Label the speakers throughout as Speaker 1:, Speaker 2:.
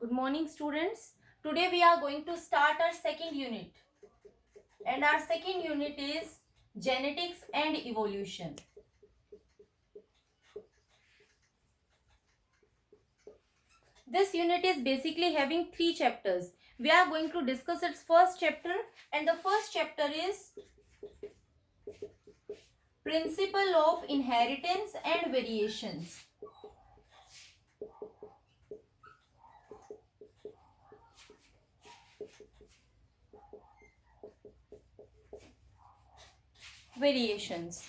Speaker 1: Good morning, students. Today we are going to start our second unit, and our second unit is genetics and evolution. This unit is basically having three chapters. We are going to discuss its first chapter, and the first chapter is principle of inheritance and variations. Variations.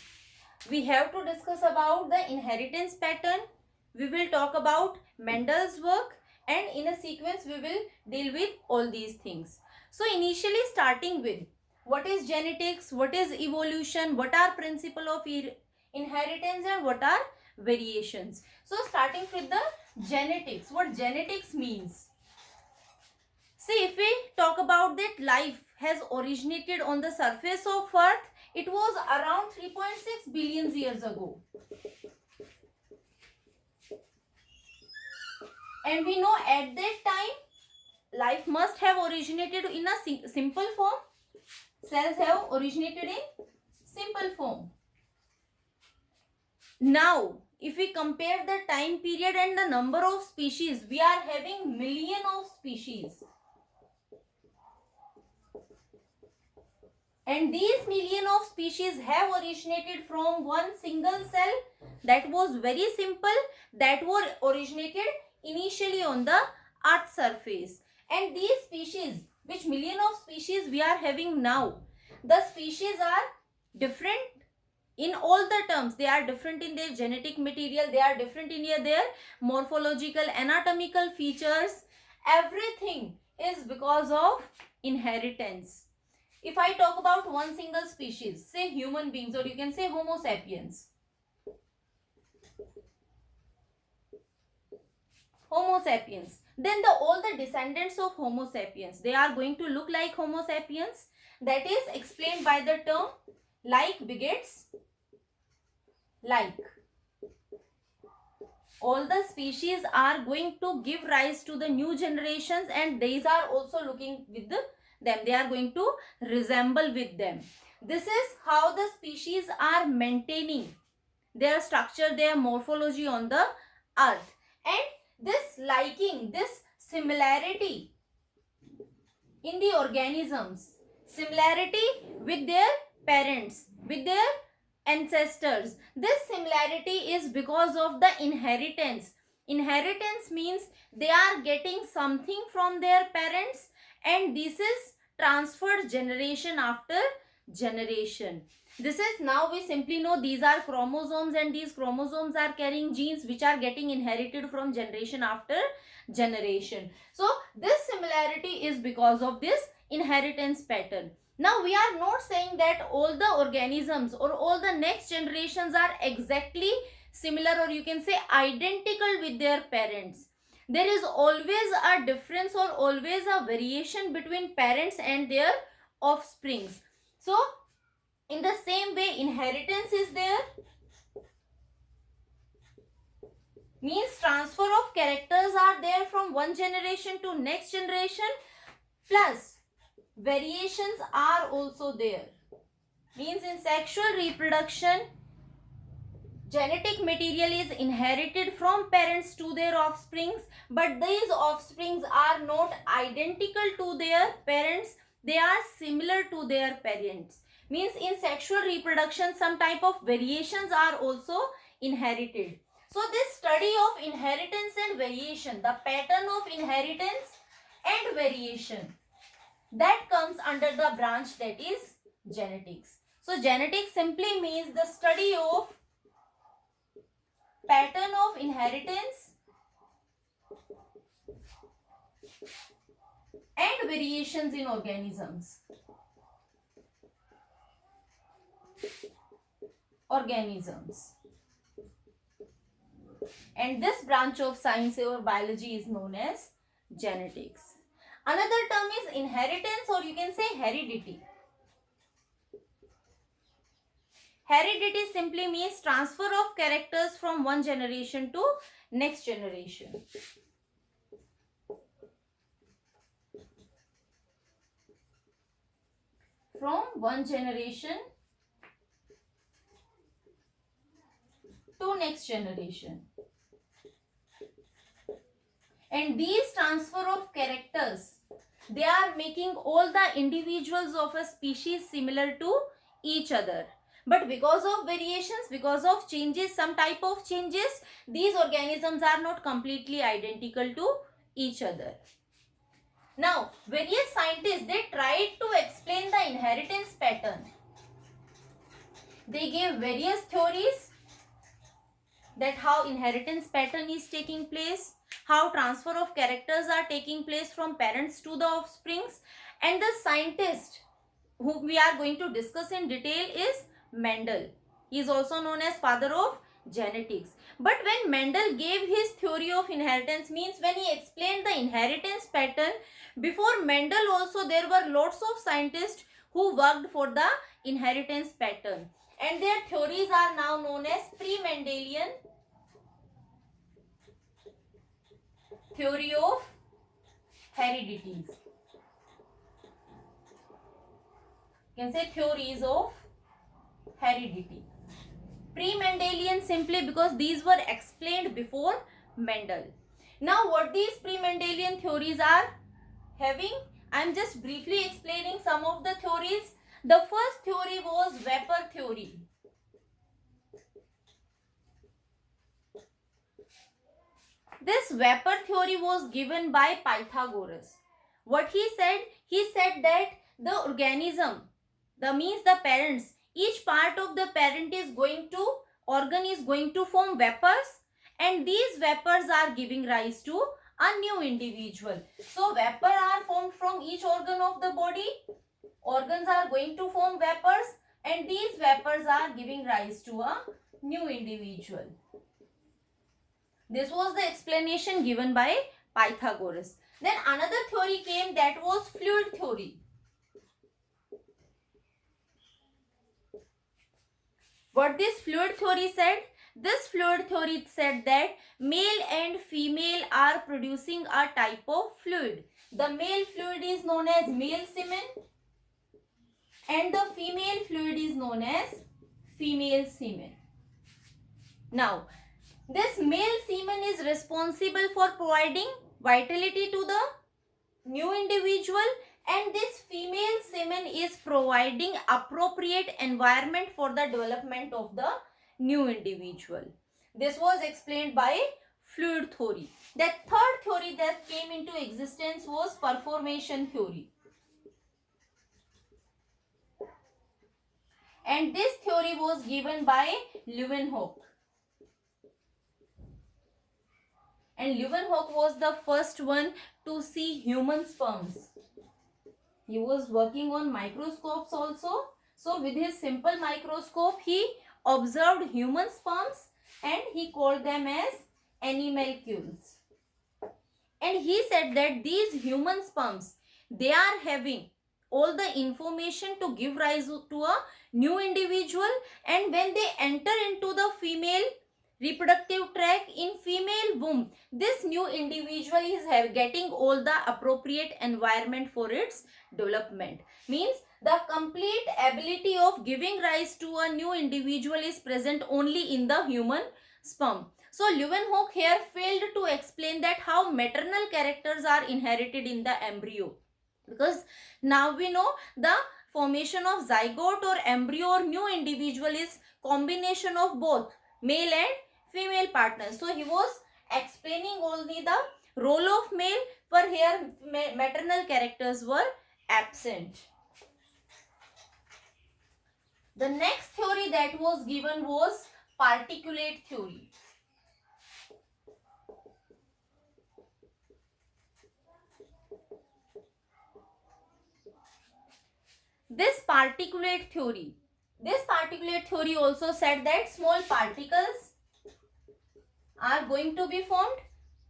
Speaker 1: We have to discuss about the inheritance pattern. We will talk about Mendel's work, and in a sequence we will deal with all these things. So initially starting with what is genetics, what is evolution, what are principle of inheritance, and what are variations. So starting with the genetics, what genetics means. See, if we talk about that life has originated on the surface of earth, it was around 3.6 billion years ago. And we know at that time, life must have originated in a simple form. Cells have originated in simple form. Now, if we compare the time period and the number of species, we are having million of species. And these million of species have originated from one single cell that was very simple, that were originated initially on the earth surface. And these species, which million of species we are having now, the species are different in all the terms. They are different in their genetic material, they are different in their morphological, anatomical features. Everything is because of inheritance. If I talk about one single species, say human beings, or you can say Homo sapiens. Homo sapiens. Then all the descendants of Homo sapiens, they are going to look like Homo sapiens. That is explained by the term like begets like. All the species are going to give rise to the new generations, and these are also looking with them. They are going to resemble with them. This is how the species are maintaining their structure, their morphology on the earth. And this liking, this similarity in the organisms, similarity with their parents, with their ancestors, this similarity is because of the inheritance. Inheritance means they are getting something from their parents, and this is transferred generation after generation. This is, now we simply know these are chromosomes, and these chromosomes are carrying genes which are getting inherited from generation after generation. So this similarity is because of this inheritance pattern. Now we are not saying that all the organisms or all the next generations are exactly similar, or you can say identical with their parents. There is always a difference or always a variation between parents and their offsprings. So in the same way, inheritance is there, means transfer of characters are there from one generation to next generation, plus variations are also there. Means in sexual reproduction, genetic material is inherited from parents to their offsprings, but these offsprings are not identical to their parents, they are similar to their parents. Means in sexual reproduction, some type of variations are also inherited. So this study of inheritance and variation, the pattern of inheritance and variation, that comes under the branch that is genetics. So genetics simply means the study of pattern of inheritance and variations in organisms. And this branch of science or biology is known as genetics. Another term is inheritance, or you can say heredity. Heredity simply means transfer of characters from one generation to next generation. from one generation to next generation. And these transfer of characters, they are making all the individuals of a species similar to each other. But because of variations, because of changes, some type of changes, these organisms are not completely identical to each other. Now, various scientists, they tried to explain the inheritance pattern. They gave various theories that how inheritance pattern is taking place, how transfer of characters are taking place from parents to the offsprings. And the scientist whom we are going to discuss in detail is Mendel. He is also known as father of genetics. But when Mendel gave his theory of inheritance, means when he explained the inheritance pattern, before Mendel also there were lots of scientists who worked for the inheritance pattern. And their theories are now known as pre-Mendelian theory of heredity. You can say theories of heredity. Pre-Mendelian simply because these were explained before Mendel. Now what these pre-Mendelian theories are having, I am just briefly explaining some of the theories. The first theory was vapor theory. This vapor theory was given by Pythagoras. What he said that the organism, the means the parents, each part of the parent is going to, organ is going to form vapors, and these vapors are giving rise to a new individual. So vapor are formed from each organ of the body, organs are going to form vapors, and these vapors are giving rise to a new individual. This was the explanation given by Pythagoras. Then another theory came, that was fluid theory. What this fluid theory said? This fluid theory said that male and female are producing a type of fluid. The male fluid is known as male semen and the female fluid is known as female semen. Now, this male semen is responsible for providing vitality to the new individual, and this female semen is providing appropriate environment for the development of the new individual. This was explained by fluid theory. The third theory that came into existence was performation theory. And this theory was given by Leeuwenhoek. And Leeuwenhoek was the first one to see human sperms. He was working on microscopes also. So with his simple microscope, he observed human sperms and he called them as animalcules. And he said that these human sperms, they are having all the information to give rise to a new individual, and when they enter into the female reproductive tract in female womb, this new individual is getting all the appropriate environment for its development. Means the complete ability of giving rise to a new individual is present only in the human sperm. So Leeuwenhoek here failed to explain that how maternal characters are inherited in the embryo, because now we know the formation of zygote or embryo or new individual is combination of both male and female partners. So he was explaining only the role of male, for here maternal characters were absent. The next theory that was given was particulate theory. This particulate theory also said that small particles are going to be formed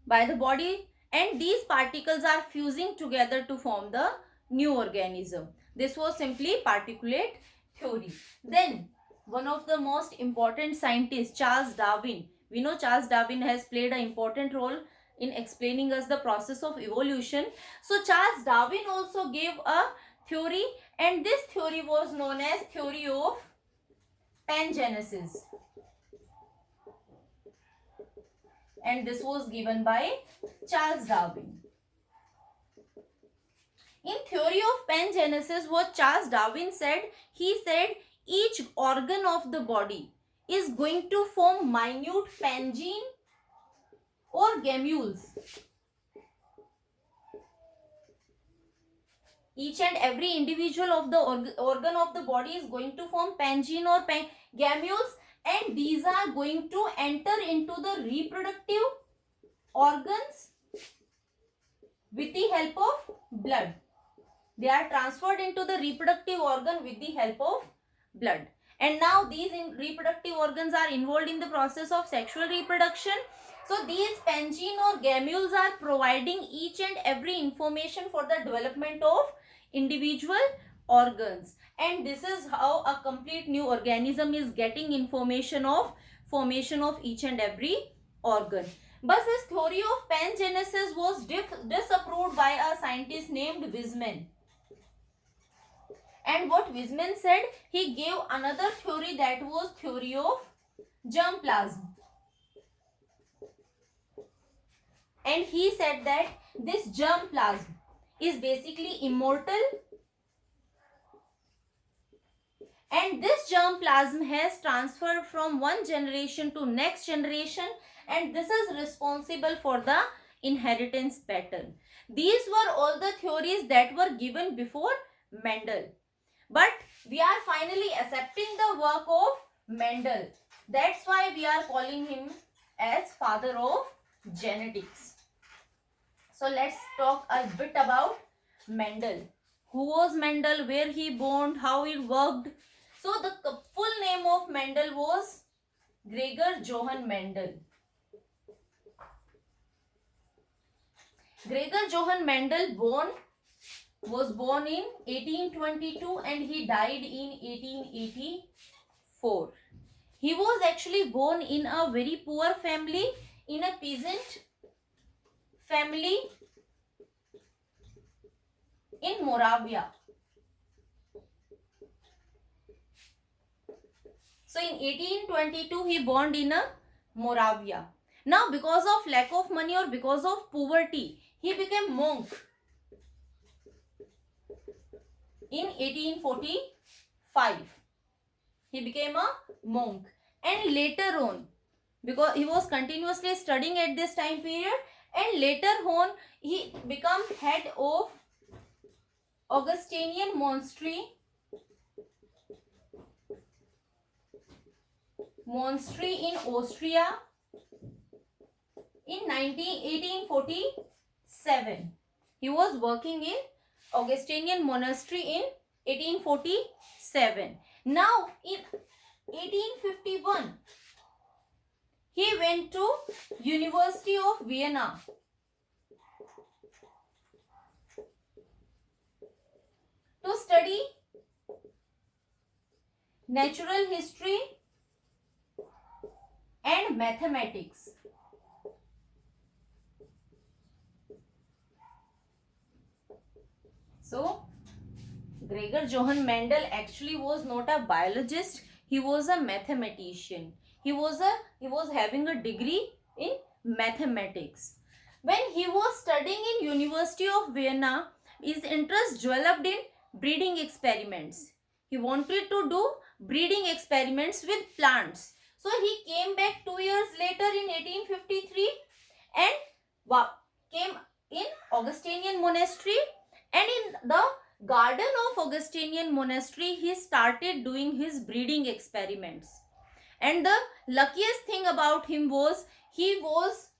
Speaker 1: by the body, and these particles are fusing together to form the new organism. This was simply particulate theory. Then one of the most important scientists, Charles Darwin. We know Charles Darwin has played an important role in explaining us the process of evolution. So Charles Darwin also gave a theory, and this theory was known as theory of pangenesis, and this was given by Charles Darwin. In theory of pangenesis, what Charles Darwin said, he said each organ of the body is going to form minute pangene or gamules. Each and every individual of the organ of the body is going to form pangene or gamules, and these are going to enter into the reproductive organs with the help of blood. They are transferred into the reproductive organ with the help of blood. And now these reproductive organs are involved in the process of sexual reproduction. So these pangene or gamules are providing each and every information for the development of individual organs. And this is how a complete new organism is getting information of formation of each and every organ. But this theory of pangenesis was disapproved by a scientist named Weizmann. And what Weizmann said, he gave another theory, that was theory of germplasm. And he said that this germplasm is basically immortal, and this germplasm has transferred from one generation to next generation, and this is responsible for the inheritance pattern. These were all the theories that were given before Mendel. But we are finally accepting the work of Mendel. That's why we are calling him as father of genetics. So let's talk a bit about Mendel. Who was Mendel? Where he born? How it worked? So the full name of Mendel was Gregor Johann Mendel. Gregor Johann Mendel was born in 1822 and he died in 1884. He was actually born in a very poor family, in a peasant family in Moravia. So in 1822 he born in a Moravia. Now because of lack of money or because of poverty, he became monk in 1845. He became a monk, and later on, because he was continuously studying at this time period, and later on he became head of Augustinian monastery in Austria in 1847. He was working in Augustinian monastery in 1847. Now in 1851 he went to University of Vienna to study natural history and mathematics. So Gregor Johann Mendel actually was not a biologist, he was a mathematician. He was having a degree in mathematics. When he was studying in University of Vienna, his interest developed in breeding experiments. He wanted to do breeding experiments with plants. So he came back 2 years later in 1853 and came in Augustinian monastery, and in the garden of Augustinian monastery he started doing his breeding experiments. And the luckiest thing about him was he was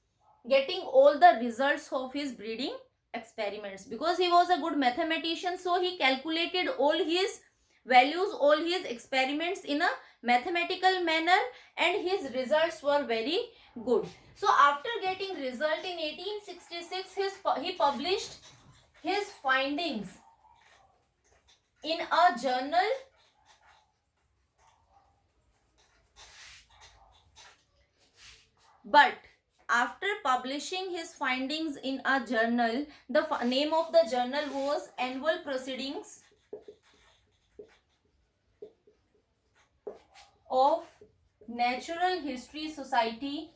Speaker 1: getting all the results of his breeding experiments, because he was a good mathematician. So he calculated all his values, all his experiments in a mathematical manner, and his results were very good. So after getting result in 1866, he published his findings in a journal But after publishing his findings in a journal, the name of the journal was Annual Proceedings of Natural History Society,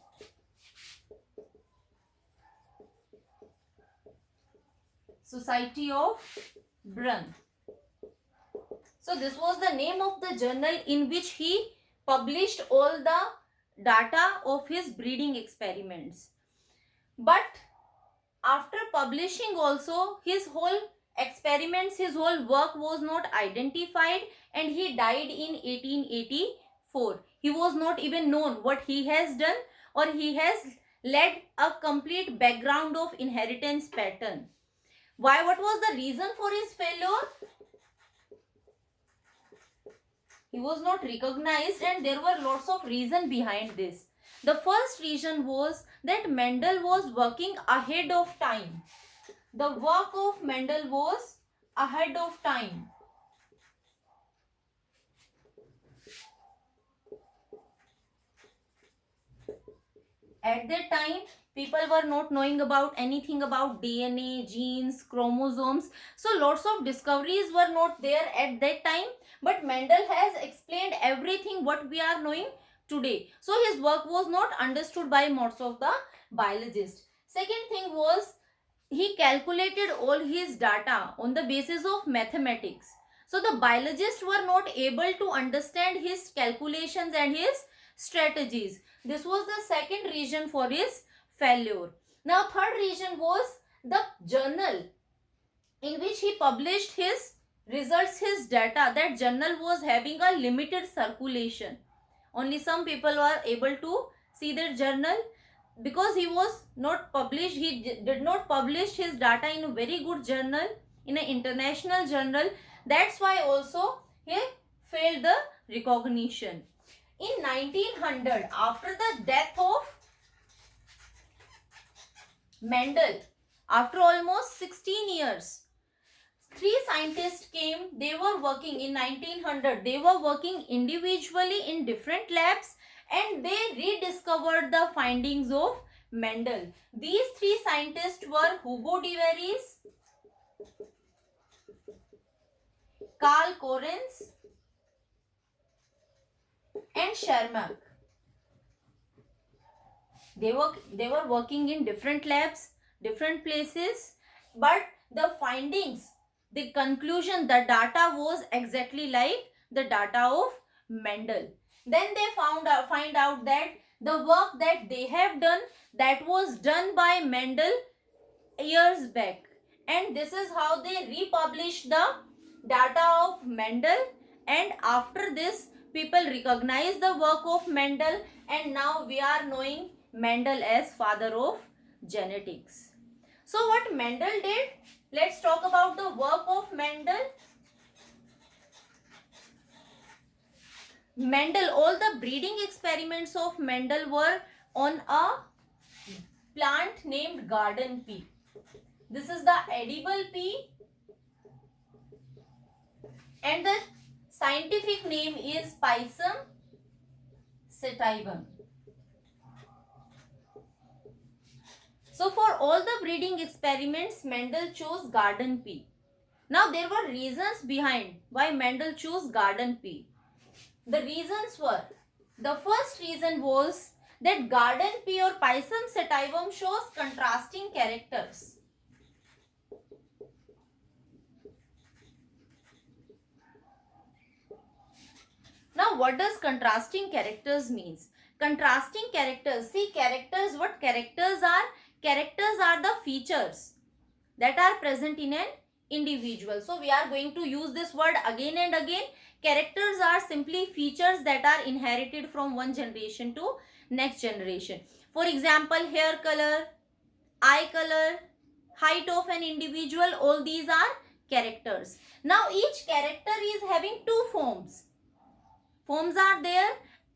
Speaker 1: Society of Brunn. So this was the name of the journal in which he published all the data of his breeding experiments. But after publishing also, his whole experiments, his whole work was not identified, and he died in 1884. He was not even known what he has done, or he has led a complete background of inheritance pattern. Why? What was the reason for his failure? He was not recognized, and there were lots of reasons behind this. The first reason was that Mendel was working ahead of time. The work of Mendel was ahead of time. At that time, people were not knowing about anything about DNA, genes, chromosomes. So lots of discoveries were not there at that time. But Mendel has explained everything what we are knowing today. So his work was not understood by most of the biologists. Second thing was, he calculated all his data on the basis of mathematics. So the biologists were not able to understand his calculations and his strategies. This was the second reason for his failure. Now third reason was the journal in which he published his results, his data. That journal was having a limited circulation. Only some people were able to see that journal. Because he was not published, he did not publish his data in a very good journal, in an international journal. That's why also he failed the recognition. In 1900, after the death of Mendel, after almost 16 years, three scientists came. They were working in 1900. They were working individually in different labs, and they rediscovered the findings of Mendel. These three scientists were Hugo de Vries, Carl Correns, and Shermack. They were working in different labs, different places, but the findings, the conclusion, the data was exactly like the data of Mendel. Then they find out that the work that they have done, that was done by Mendel years back, and this is how they republished the data of Mendel. And after this, people recognize the work of Mendel, and now we are knowing Mendel as father of genetics. So what Mendel did? Let's talk about the work of Mendel. Mendel, all the breeding experiments of Mendel were on a plant named garden pea. This is the edible pea, and the scientific name is Pisum sativum. So for all the breeding experiments, Mendel chose garden pea. Now there were reasons behind why Mendel chose garden pea. The reasons were, the first reason was that garden pea or Pisum sativum shows contrasting characters. Now what does contrasting characters means? Contrasting characters, see characters, what characters are? Characters are the features that are present in an individual. So we are going to use this word again and again. Characters are simply features that are inherited from one generation to next generation. For example, hair color, eye color, height of an individual, all these are characters. Now each character is having two forms. Forms are there.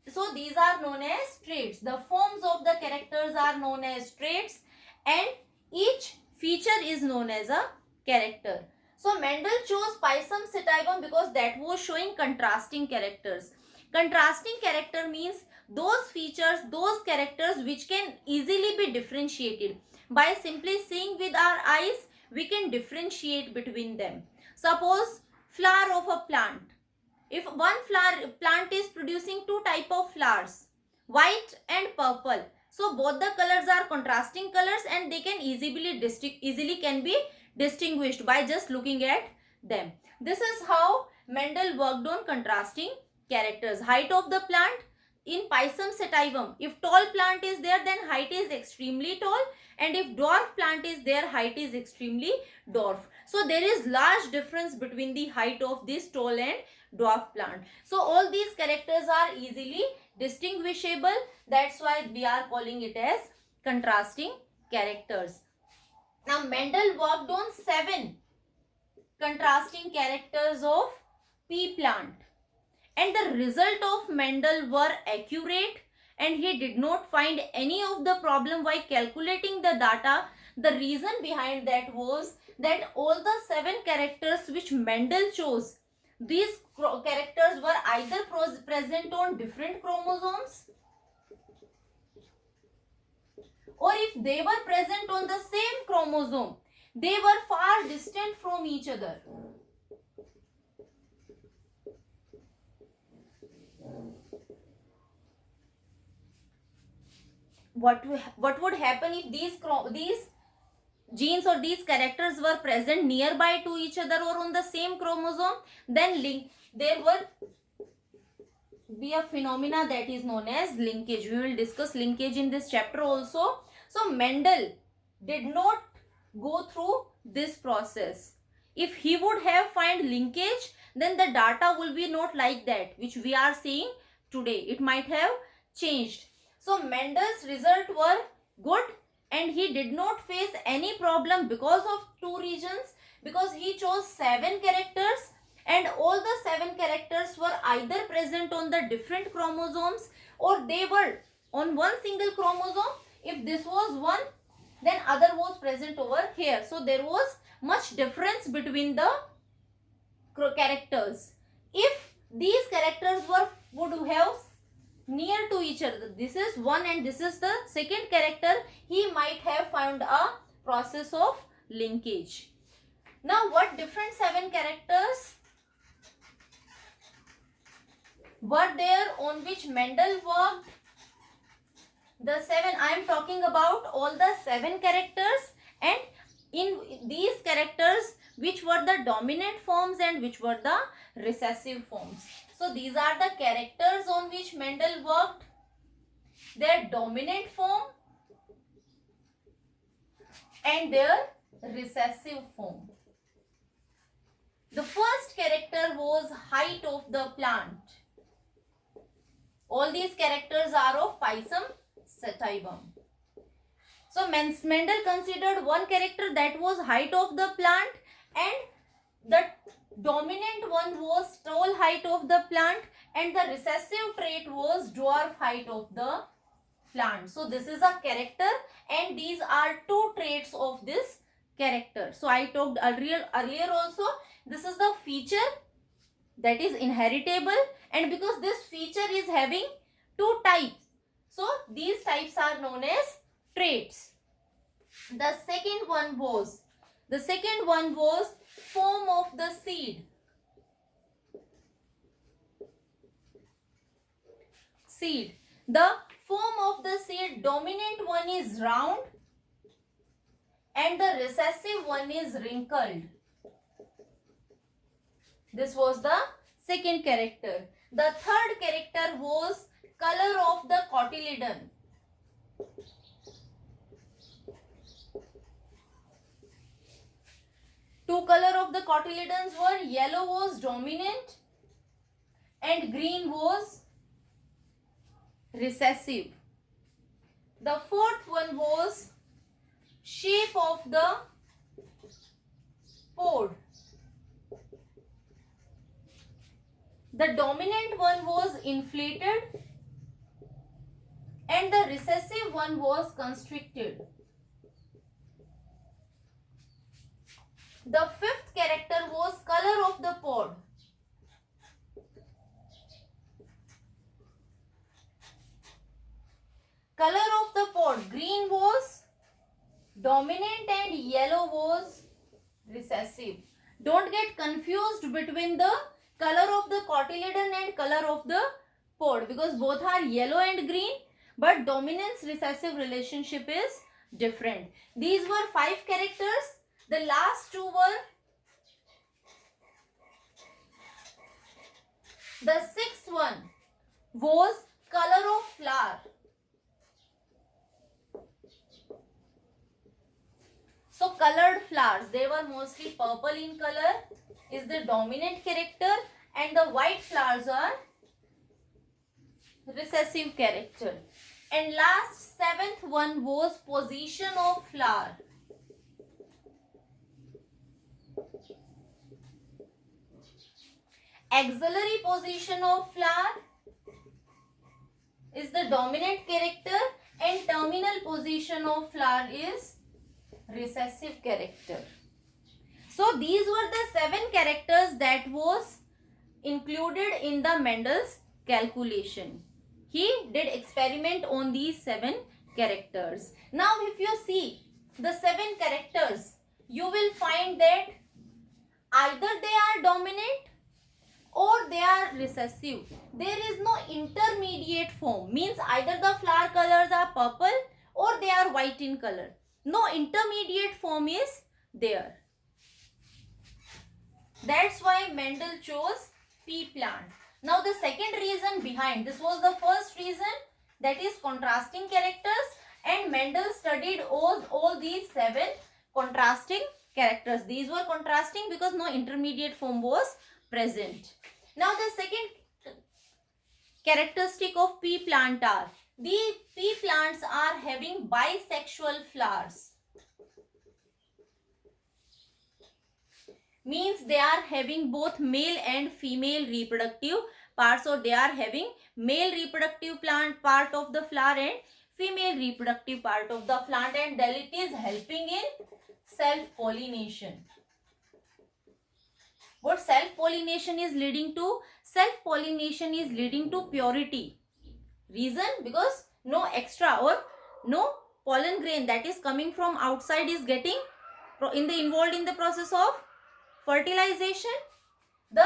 Speaker 1: So these are known as traits. The forms of the characters are known as traits, and each feature is known as a character. So Mendel chose Pisum sativum because that was showing contrasting characters. Contrasting character means those features, those characters which can easily be differentiated. By simply seeing with our eyes, we can differentiate between them. Suppose flower of a plant. if one plant is producing two type of flowers, white and purple, so both the colors are contrasting colors and they can easily can be distinguished by just looking at them. This is how Mendel worked on contrasting characters. Height of the plant in Pisum sativum, if tall plant is there, then height is extremely tall, and if dwarf plant is there, height is extremely dwarf. So there is large difference between the height of this tall and dwarf plant. So all these characters are easily distinguishable. That's why we are calling it as contrasting characters. Now Mendel worked on 7 contrasting characters of pea plant, and the result of Mendel were accurate, and he did not find any of the problem while calculating the data. The reason behind that was that all the 7 characters which Mendel chose, these characters were either present on different chromosomes, or if they were present on the same chromosome, they were far distant from each other. What would happen if these genes or these characters were present nearby to each other or on the same chromosome? Then there will be a phenomena that is known as linkage. We will discuss linkage in this chapter also. So Mendel did not go through this process. If he would have find linkage, then the data will be not like that which we are seeing today. It might have changed. So Mendel's results were good, and he did not face any problem because of 2 reasons. Because he chose 7 characters, and all the 7 characters were either present on the different chromosomes, or they were on one single chromosome. If this was one, then other was present over here. So there was much difference between the characters. If these characters would have near to each other, this is one and this is the second character, he might have found a process of linkage. Now what different 7 characters were there on which Mendel worked? The 7, I am talking about all the 7 characters, and in these characters which were the dominant forms and which were the recessive forms. So these are the characters on which Mendel worked. Their dominant form and their recessive form. The first character was height of the plant. All these characters are of Pisum sativum. So Mendel considered one character, that was height of the plant, and the dominant one was tall height of the plant, and the recessive trait was dwarf height of the plant. So this is a character, and these are 2 traits of this character. So I talked earlier also, this is the feature that is inheritable, and because this feature is having 2 types, so these types are known as traits. The second one was form of the seed. The form of the seed, dominant one is round and the recessive one is wrinkled. This was the second character. The third character was color of the cotyledon. Two color of the cotyledons were, yellow was dominant and green was recessive. The fourth one was shape of the pod. The dominant one was inflated and the recessive one was constricted. The fifth character was color of the pod. Color of the pod, green was dominant and yellow was recessive. Don't get confused between the color of the cotyledon and color of the pod, because both are yellow and green, but dominance recessive relationship is different. These were 5 characters. The last 2 were, the 6th one was color of flower. So colored flowers, they were mostly purple in color, is the dominant character, and the white flowers are recessive character. And last 7th one was position of flower. Axillary position of flower is the dominant character, and terminal position of flower is recessive character. So these were the 7 characters that was included in the Mendel's calculation. He did experiment on these 7 characters. Now if you see the 7 characters, you will find that either they are dominant or they are recessive. There is no intermediate form, means either the flower colors are purple or they are white in color. No intermediate form is there. That's why Mendel chose pea plant. Now the second reason behind, this was the first reason, that is contrasting characters, and Mendel studied all these 7 contrasting characters. These were contrasting because no intermediate form was present. Now the second characteristic of pea plant are, the pea plants are having bisexual flowers. Means they are having both male and female reproductive parts, or they are having male reproductive plant part of the flower and female reproductive part of the plant, and that it is helping in self-pollination. What self-pollination is leading to? Self-pollination is leading to purity. Reason? Because no extra or no pollen grain that is coming from outside is getting involved in the process of fertilization. The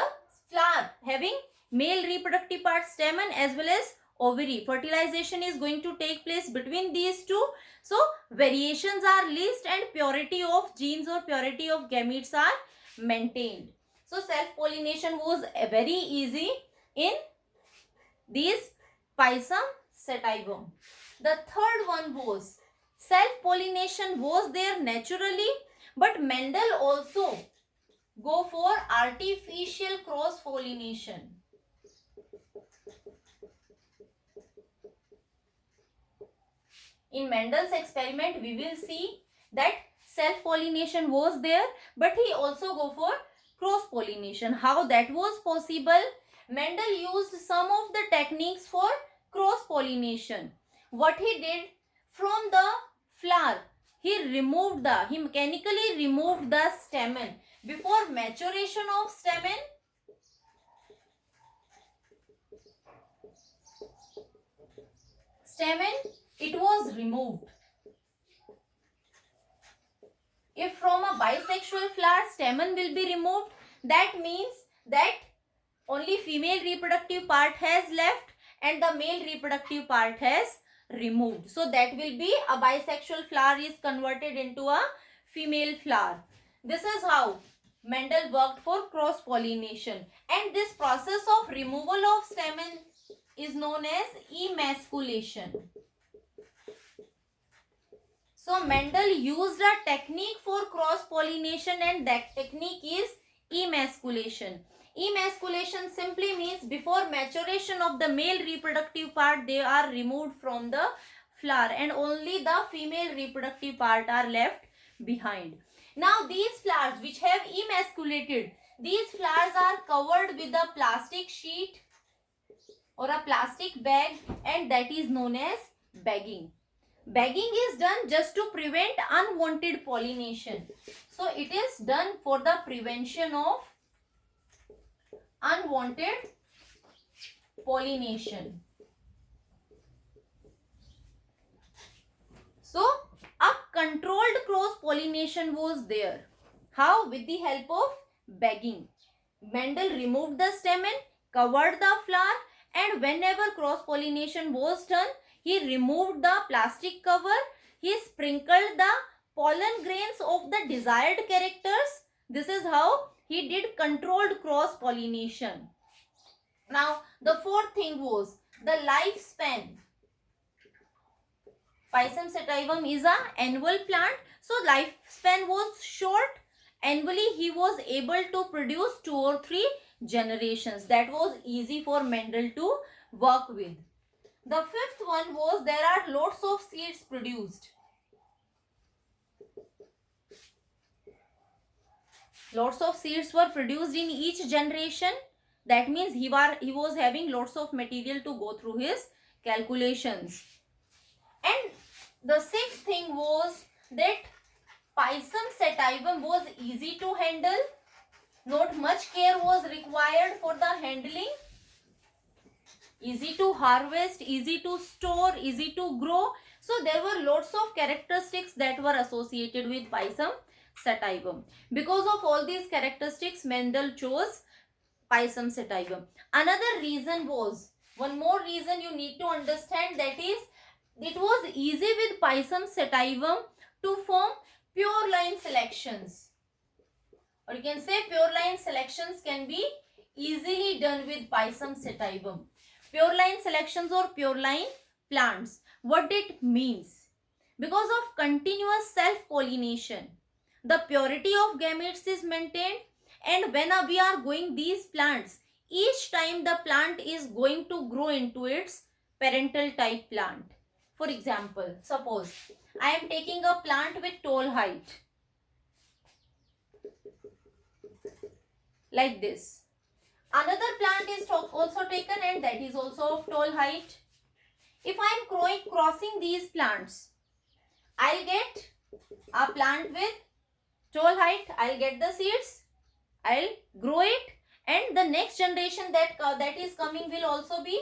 Speaker 1: flower having male reproductive part, stamen as well as ovary, fertilization is going to take place between these two. So variations are least and purity of genes or purity of gametes are maintained. So self-pollination was very easy in these Pisum sativum. The third one was, self-pollination was there naturally, but Mendel also go for artificial cross-pollination. In Mendel's experiment, we will see that self-pollination was there, but he also go for cross-pollination. How that was possible? Mendel used some of the techniques for cross-pollination. What he did, from the flower, he mechanically removed the stamen. Before maturation of stamen, it was removed. If from a bisexual flower stamen will be removed, that means that only female reproductive part has left and the male reproductive part has removed. So that will be a bisexual flower is converted into a female flower. This is how Mendel worked for cross-pollination, and this process of removal of stamen is known as emasculation. So Mendel used a technique for cross-pollination, and that technique is emasculation. Emasculation simply means before maturation of the male reproductive part, they are removed from the flower and only the female reproductive part are left behind. Now these flowers which have emasculated, these flowers are covered with a plastic sheet or a plastic bag, and that is known as bagging. Bagging is done just to prevent unwanted pollination. So it is done for the prevention of unwanted pollination. So a controlled cross pollination was there. How? With the help of bagging. Mendel removed the stamen, covered the flower, and whenever cross-pollination was done, he removed the plastic cover, he sprinkled the pollen grains of the desired characters. This is how he did controlled cross-pollination. Now, the fourth thing was the lifespan. Pisum sativum is an annual plant, so lifespan was short. Annually, he was able to produce 2 or 3 generations. That was easy for Mendel to work with. The fifth one was there are lots of seeds produced. Lots of seeds were produced in each generation. That means he was having lots of material to go through his calculations. And the sixth thing was that Pisum sativum was easy to handle. Not much care was required for the handling. Easy to harvest, easy to store, easy to grow. So there were lots of characteristics that were associated with Pisum sativum. Because of all these characteristics, Mendel chose Pisum sativum. Another reason was, one more reason you need to understand, that is, it was easy with Pisum sativum to form pure line selections. Or you can say pure line selections can be easily done with Pisum sativum. Pure line selections or pure line plants. What it means? Because of continuous self-pollination, the purity of gametes is maintained, and when we are growing these plants, each time the plant is going to grow into its parental type plant. For example, suppose I am taking a plant with tall height like this. Another plant is also taken and that is also of tall height. If I am crossing these plants, I'll get a plant with tall height, I'll get the seeds, I'll grow it, and the next generation that is coming will also be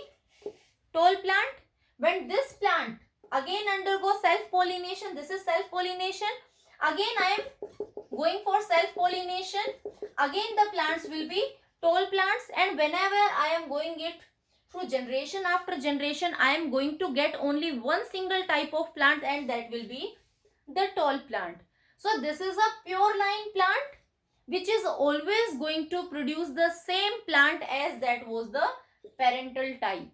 Speaker 1: tall plant. When this plant again undergo self-pollination, this is self-pollination, again I am going for self-pollination, again the plants will be tall plants, and whenever I am going it through generation after generation, I am going to get only one single type of plant, and that will be the tall plant. So this is a pure line plant which is always going to produce the same plant as that was the parental type.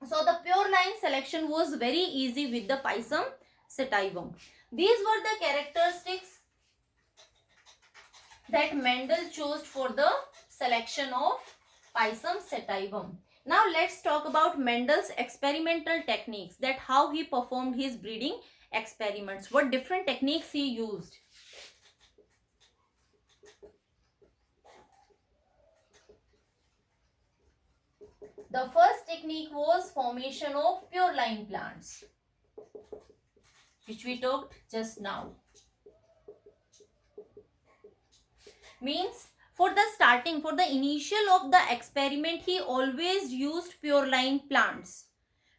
Speaker 1: So the pure line selection was very easy with the Pisum sativum. These were the characteristics that Mendel chose for the selection of Pisum sativum. Now let's talk about Mendel's experimental techniques, that how he performed his breeding experiments, what different techniques he used. The first technique was formation of pure line plants, which we talked just now. Means for the initial of the experiment, he always used pure line plants.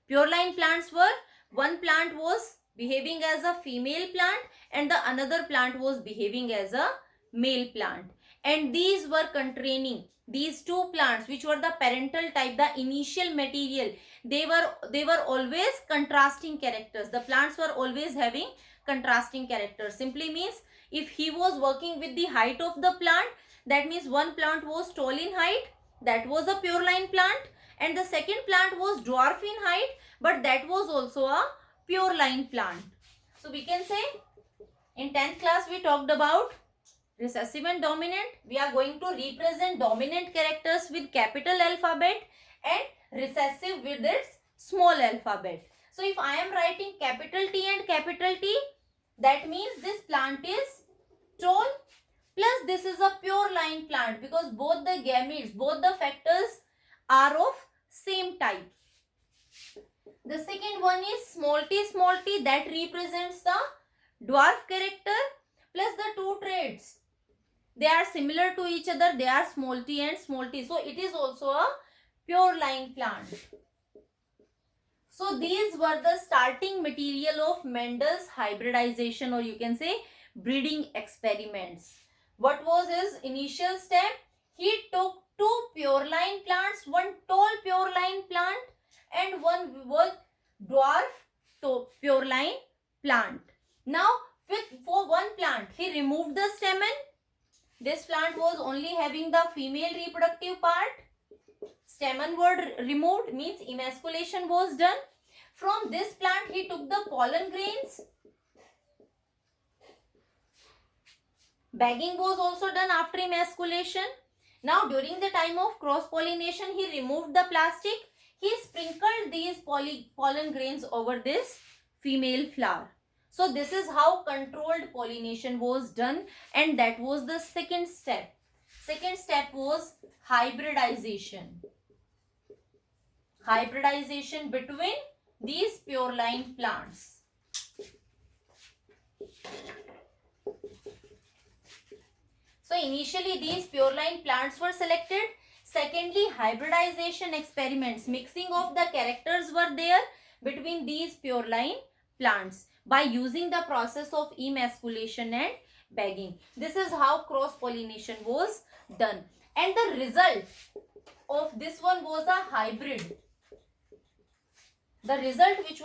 Speaker 1: Pure line plants were, one plant was behaving as a female plant and the another plant was behaving as a male plant, and these were containing, these two plants which were the parental type, the initial material, they were always contrasting characters. The plants were always having contrasting characters. Simply means if he was working with the height of the plant, that means one plant was tall in height, that was a pure line plant, and the second plant was dwarf in height, but that was also a pure line plant. So we can say in 10th class we talked about recessive and dominant. We are going to represent dominant characters with capital alphabet and recessive with its small alphabet. So if I am writing capital T and capital T, that means this plant is tall, plus this is a pure line plant because both the gametes, both the factors are of same type. The second one is small t, that represents the dwarf character, plus the two traits. They are similar to each other, they are small t and small t. So it is also a pure line plant. So these were the starting material of Mendel's hybridization, or you can say breeding experiments. What was his initial step? he took two pure line plants, one tall pure line plant and one dwarf pure line plant. Now for one plant he removed the stamen. This plant was only having the female reproductive part. Stamen were removed, means emasculation was done. From this plant he took the pollen grains. Bagging was also done after emasculation. Now during the time of cross pollination he removed the plastic. He sprinkled these pollen grains over this female flower. So this is how controlled pollination was done, and that was the second step. Second step was hybridization. Hybridization between these pure line plants. So initially these pure line plants were selected. Secondly, hybridization experiments, mixing of the characters were there between these pure line plants by using the process of emasculation and bagging. This is how cross pollination was done, and the result of this one was a hybrid. The result which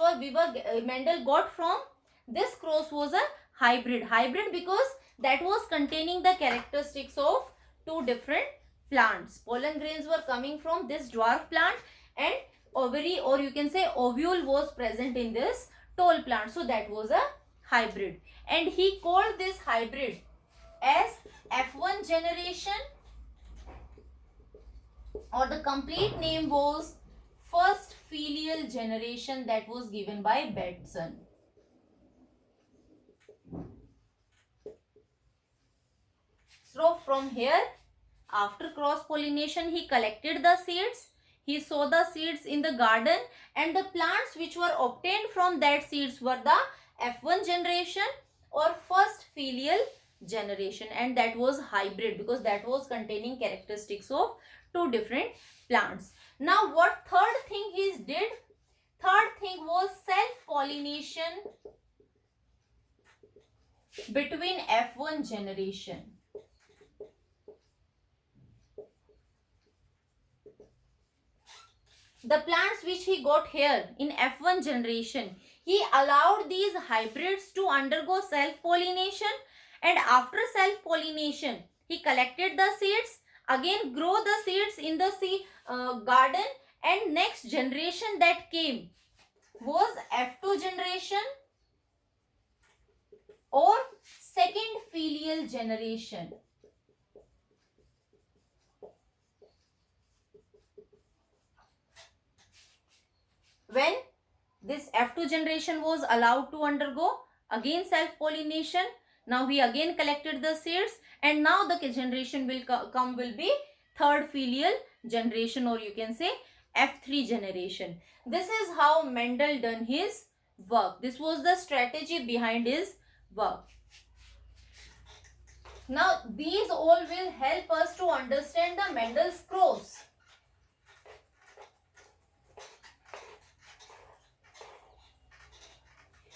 Speaker 1: Mendel got from this cross was a hybrid. Hybrid because that was containing the characteristics of two different plants. Pollen grains were coming from this dwarf plant, and ovary, or you can say ovule, was present in this tall plant. So that was a hybrid, and he called this hybrid as F1 generation, or the complete name was first filial generation, that was given by Bateson. So from here, after cross pollination, he collected the seeds. He sowed the seeds in the garden, and the plants which were obtained from that seeds were the F1 generation or first filial generation, and that was hybrid because that was containing characteristics of two different plants. Now what third thing he did? Third thing was self-pollination between F1 generation. The plants which he got here in F1 generation, he allowed these hybrids to undergo self-pollination, and after self-pollination, he collected the seeds, again grow the seeds in the garden, and next generation that came was F2 generation or second filial generation. When this F2 generation was allowed to undergo again self-pollination, now he again collected the seeds, and now the generation will be third filial generation, or you can say F3 generation. This is how Mendel done his work. This was the strategy behind his work. Now these all will help us to understand the Mendel's cross.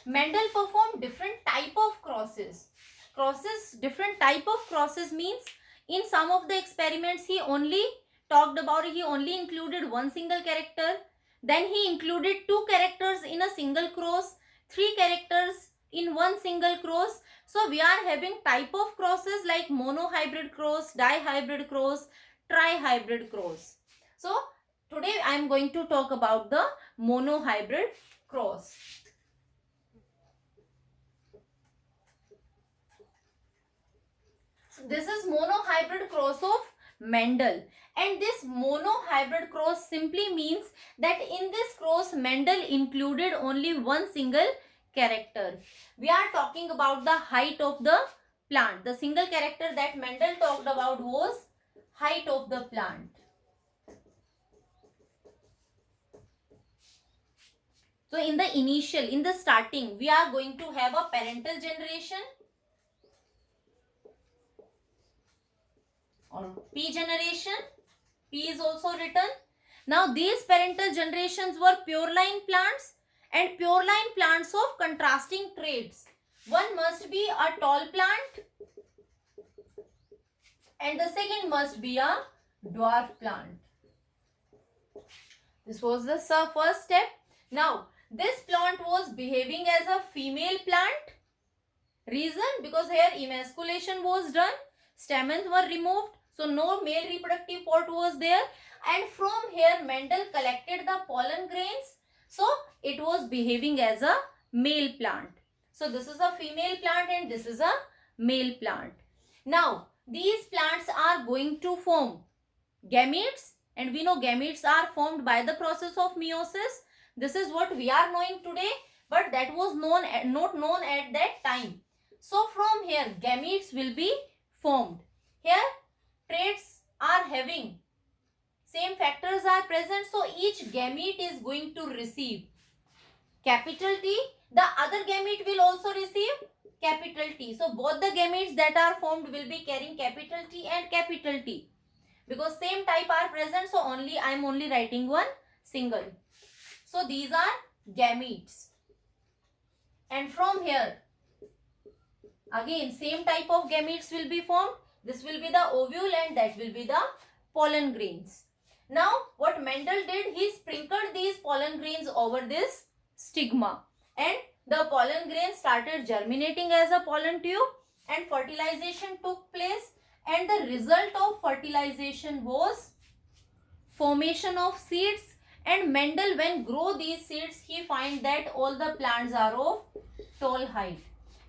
Speaker 1: Mendel performed different type of crosses. Different type of crosses means in some of the experiments he only included one single character. Then he included two characters in a single cross, three characters in one single cross. So we are having type of crosses like monohybrid cross, dihybrid cross, trihybrid cross. So today I am going to talk about the monohybrid cross. This is monohybrid cross of Mendel, and this monohybrid cross simply means that in this cross Mendel included only one single character. We are talking about the height of the plant. The single character that Mendel talked about was height of the plant. So in the starting, we are going to have a parental generation or P generation. P is also written. Now these parental generations were pure line plants, and pure line plants of contrasting traits. One must be a tall plant and the second must be a dwarf plant. This was the first step. Now, this plant was behaving as a female plant. Reason? Because here emasculation was done, stamens were removed, so no male reproductive part was there, and from here Mendel collected the pollen grains, so it was behaving as a male plant. So this is a female plant and this is a male plant. Now, these plants are going to form gametes, and we know gametes are formed by the process of meiosis. This is what we are knowing today, but that was not known at that time. So from here gametes will be formed. Here traits are having, same factors are present, so each gamete is going to receive capital T. The other gamete will also receive capital T. So both the gametes that are formed will be carrying capital T and capital T. Because same type are present, so I am only writing one single. So these are gametes. And from here, again same type of gametes will be formed. This will be the ovule and that will be the pollen grains. Now what Mendel did, he sprinkled these pollen grains over this stigma, and the pollen grains started germinating as a pollen tube, and fertilization took place, and the result of fertilization was formation of seeds. And Mendel, when grow these seeds, he find that all the plants are of tall height,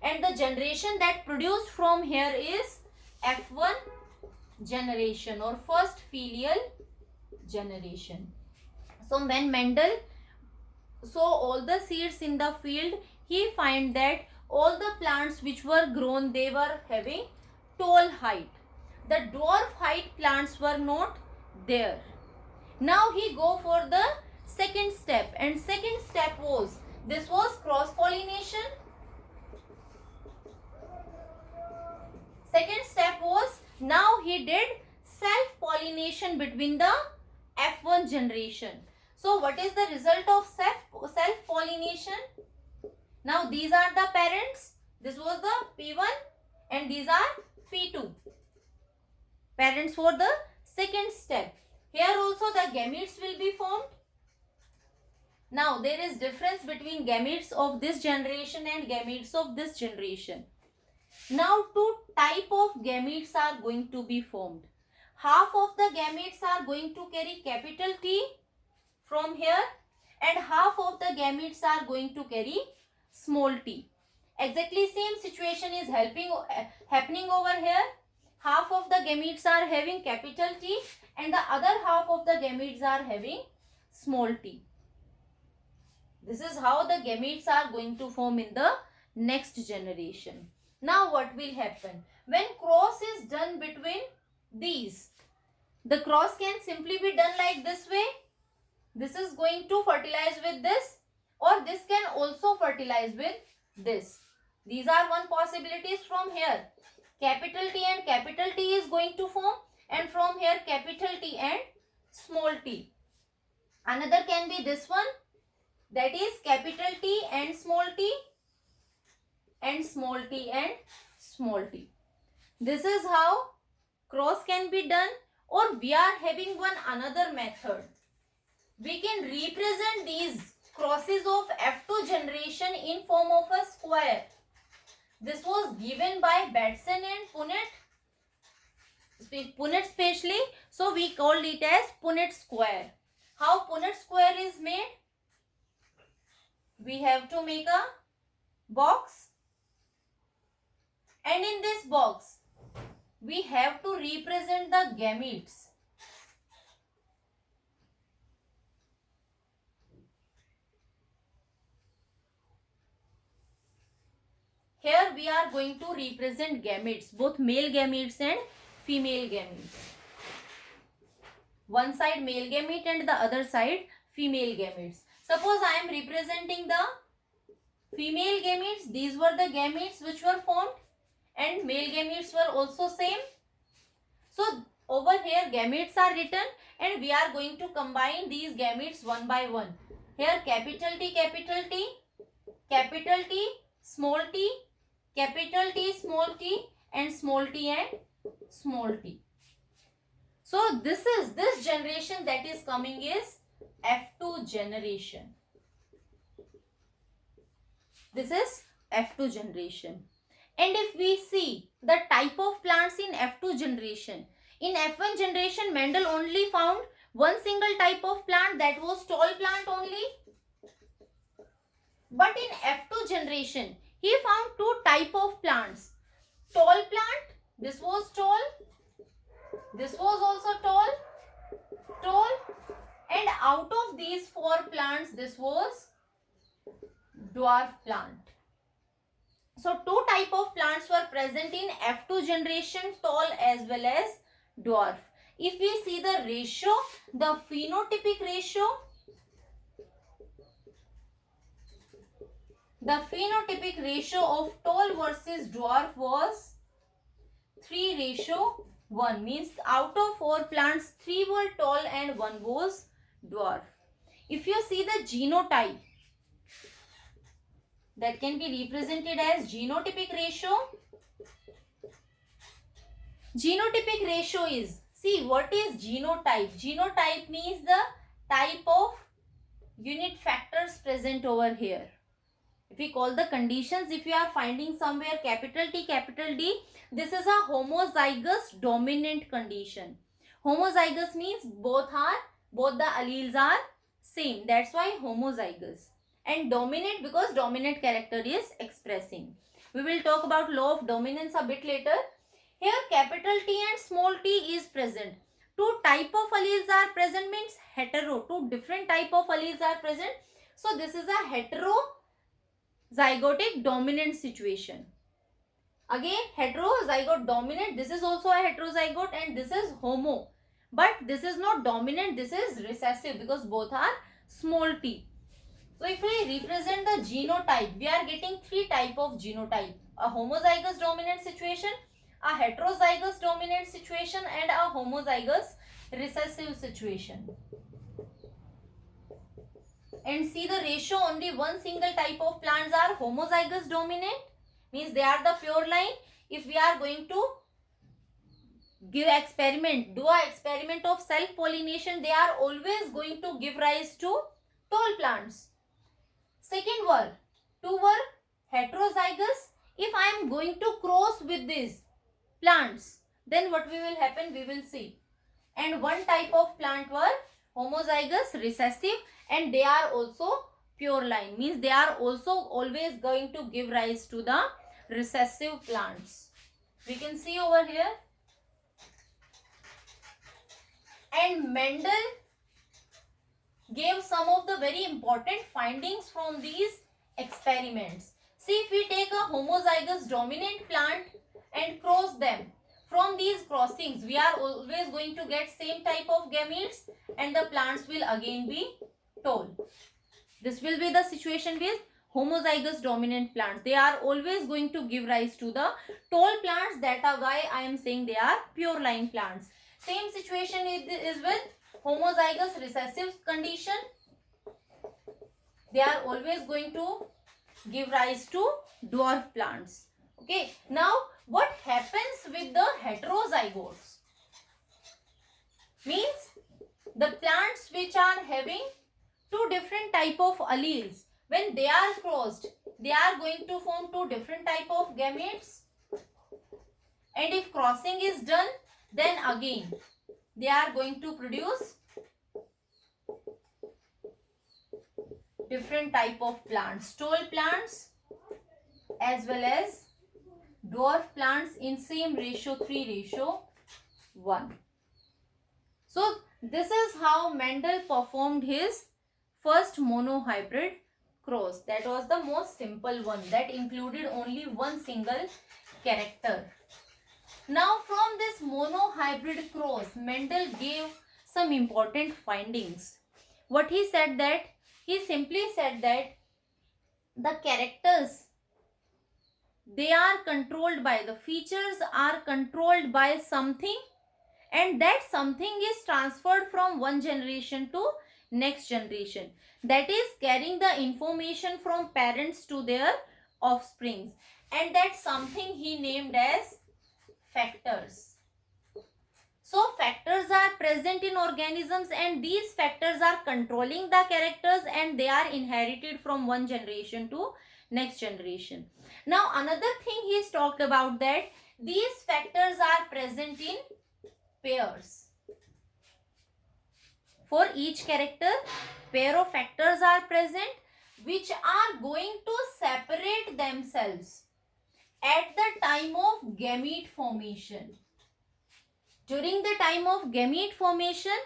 Speaker 1: and the generation that produced from here is F1 generation or first filial generation. So when Mendel saw all the seeds in the field, he find that all the plants which were grown, they were having tall height. The dwarf height plants were not there. Now he go for the second step, and second step was, this was cross pollination. Second step was, now he did self pollination between the F1 generation. So what is the result of self pollination? Now these are the parents. This was the P1 and these are P2. Parents for the second step. Here also the gametes will be formed. Now there is difference between gametes of this generation and gametes of this generation. Now two type of gametes are going to be formed. Half of the gametes are going to carry capital T from here, and half of the gametes are going to carry small t. Exactly same situation is happening over here. Half of the gametes are having capital T and the other half of the gametes are having small t. This is how the gametes are going to form in the next generation. Now what will happen? When cross is done between these, the cross can simply be done like this way. This is going to fertilize with this, or this can also fertilize with this. These are one possibilities from here. Capital T and capital T is going to form, and from here capital T and small t. Another can be this one, that is capital T and small t, and small t and small t. This is how cross can be done. Or we are having one another method. We can represent these crosses of F2 generation in form of a square. This was given by Batson and Punnett specially. So we called it as Punnett square. How Punnett square is made? We have to make a box, and in this box we have to represent the gametes. Here we are going to represent gametes, both male gametes and female gametes. One side male gamete and the other side female gametes. Suppose I am representing the female gametes. These were the gametes which were formed, and male gametes were also same. So over here gametes are written, and we are going to combine these gametes one by one. Here capital T, capital T, capital T, small t, capital T, small t, and small t and small t. So this generation that is coming is F2 generation. This is F2 generation. And if we see the type of plants in F2 generation, in F1 generation Mendel only found one single type of plant, that was tall plant only. But in F2 generation he found two type of plants. Tall plant, this was tall, this was also tall, and out of these four plants this was dwarf plant. So two type of plants were present in F2 generation, tall as well as dwarf. If we see the ratio, the phenotypic ratio, of tall versus dwarf was 3:1, means out of 4 plants 3 were tall and 1 was dwarf. If you see the genotype, that can be represented as genotypic ratio. Genotypic ratio is, see what is genotype? Genotype means the type of unit factors present over here. If we call the conditions, if we are finding somewhere capital T, capital D, this is a homozygous dominant condition. Homozygous means both the alleles are same. That's why homozygous. And dominant because dominant character is expressing. We will talk about law of dominance a bit later. Here capital T and small t is present. Two type of alleles are present, means hetero. Two different type of alleles are present. So this is a heterozygotic dominant situation. Again heterozygote dominant, this is also a heterozygote and this is homo. But this is not dominant, this is recessive because both are small t. So if we represent the genotype, we are getting three type of genotype. A homozygous dominant situation, a heterozygous dominant situation and a homozygous recessive situation. And see the ratio, only one single type of plants are homozygous dominant, means they are the pure line. If we are going to do a experiment of self-pollination, they are always going to give rise to tall plants. Second were, two were heterozygous. If I am going to cross with these plants, then what will happen, we will see. And one type of plant were homozygous recessive, and they are also pure line, means they are also always going to give rise to the recessive plants. We can see over here. And Mendel gave some of the very important findings from these experiments. See, if we take a homozygous dominant plant and cross them, from these crossings we are always going to get same type of gametes and the plants will again be tall. This will be the situation with homozygous dominant plants. They are always going to give rise to the tall plants. That is why I am saying they are pure line plants. Same situation is with homozygous recessive condition. They are always going to give rise to dwarf plants. Okay. Now, what happens with the heterozygotes? Means the plants which are having two different type of alleles, when they are crossed, they are going to form two different type of gametes. And if crossing is done, then again they are going to produce different type of plants, tall plants as well as dwarf plants in same ratio, 3:1. So this is how Mendel performed his first monohybrid cross. That was the most simple one, that included only one single character. Now from this monohybrid cross, Mendel gave some important findings. What he said, that he simply said that the characters, they are controlled by, the features are controlled by something, and that something is transferred from one generation to next generation. That is carrying the information from parents to their offsprings. And that something he named as factors. So factors are present in organisms, and these factors are controlling the characters, and they are inherited from one generation to next generation. Now another thing he is talked about, that these factors are present in pairs. For each character, pair of factors are present which are going to separate themselves at the time of gamete formation. During the time of gamete formation,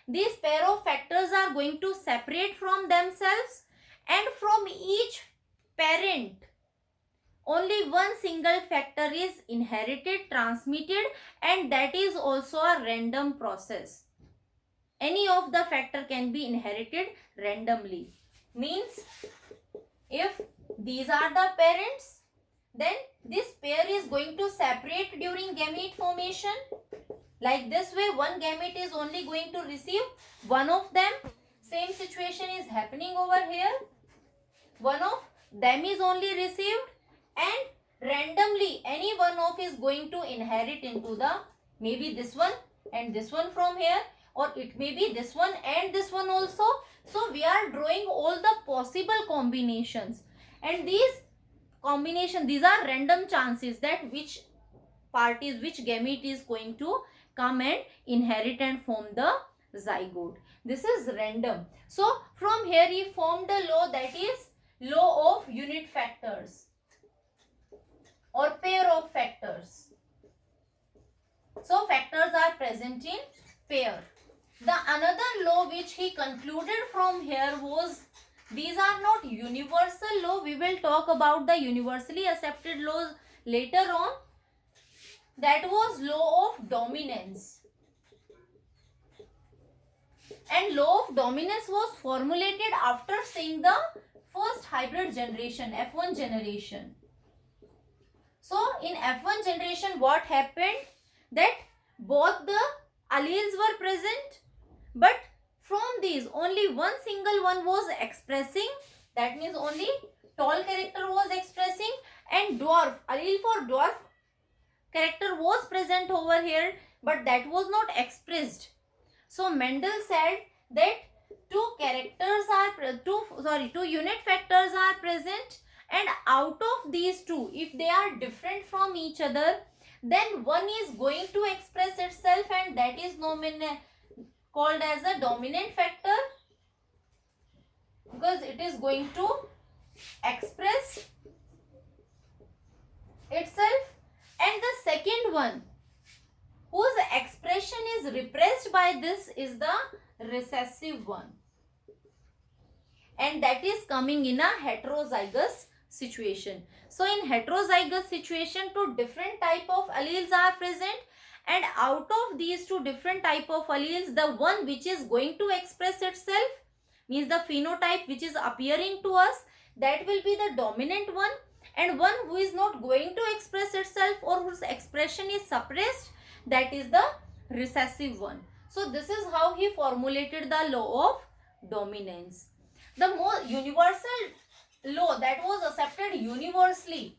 Speaker 1: these pair of factors are going to separate from themselves, and from each parent only one single factor is inherited, transmitted, and that is also a random process. Any of the factor can be inherited randomly. Means if these are the parents, then this pair is going to separate during gamete formation. Like this way, one gamete is only going to receive one of them. Same situation is happening over here. One of them is only received, and randomly any one of is going to inherit into the, maybe this one and this one from here, or it may be this one and this one also. So we are drawing all the possible combinations, and these combination, these are random chances that which parties, which gamete is going to come and inherit and form the zygote. This is random. So from here he formed a law, that is law of unit factors or pair of factors. So factors are present in pair. The another law which he concluded from here was, these are not universal law. We will talk about the universally accepted laws later on. That was law of dominance. And law of dominance was formulated after seeing the first hybrid generation, F1 generation. So in F1 generation, what happened? That both the alleles were present, but from these only one single one was expressing. That means only tall character was expressing, and dwarf, allele for dwarf character was present over here, but that was not expressed. So Mendel said that two unit factors are present, and out of these two, if they are different from each other, then one is going to express itself, and that is called as a dominant factor, because it is going to express itself. And the second one, whose expression is repressed by this, is the recessive one, and that is coming in a heterozygous situation. So in heterozygous situation, two different type of alleles are present, and out of these two different type of alleles, the one which is going to express itself, means the phenotype which is appearing to us, that will be the dominant one, and one who is not going to express itself or whose expression is suppressed, that is the recessive one. So this is how he formulated the law of dominance. The more universal law that was accepted universally,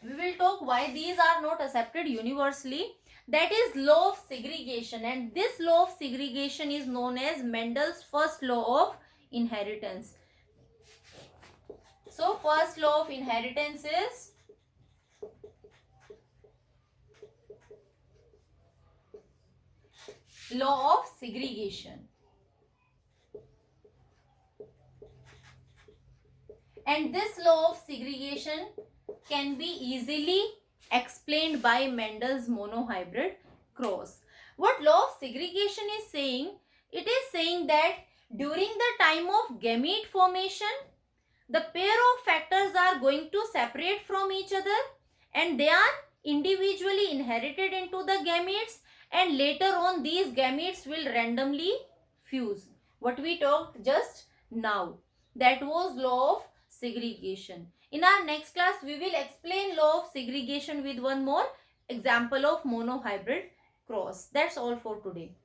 Speaker 1: we will talk why these are not accepted universally. That is law of segregation, and this law of segregation is known as Mendel's first law of inheritance. So first law of inheritance is law of segregation, and this law of segregation can be easily explained by Mendel's monohybrid cross. What law of segregation is saying? It is saying that during the time of gamete formation, the pair of factors are going to separate from each other, and they are individually inherited into the gametes, and later on these gametes will randomly fuse. What we talked just now, that was law of segregation. In our next class, we will explain law of segregation with one more example of monohybrid cross. That's all for today.